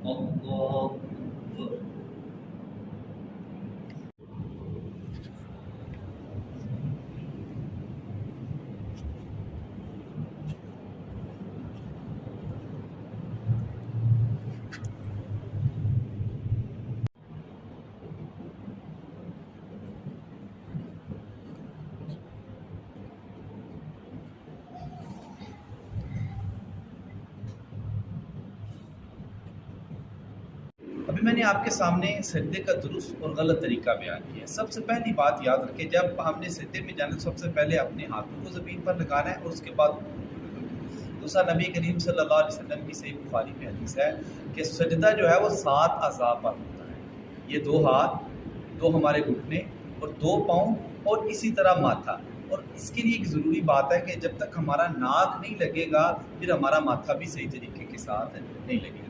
अल्लाह अभी मैंने आपके सामने सजदे का दुरुस्त और गलत तरीका बयान किया। सबसे पहली बात याद रखें, जब हमने सजदे में जाना सबसे पहले अपने हाथों को ज़मीन पर लगाना है और उसके बाद दूसरा, नबी करीम सल्लल्लाहु अलैहि वसल्लम की सही बुखारी में हदीस है कि सजदा जो है वो 7 अज़ा पर होता है। ये 2 हाथ, 2 हमारे घुटने और 2 पाँव और इसी तरह माथा। और इसके लिए एक ज़रूरी बात है कि जब तक हमारा नाक नहीं लगेगा फिर हमारा माथा भी सही तरीके के साथ नहीं लगेगा।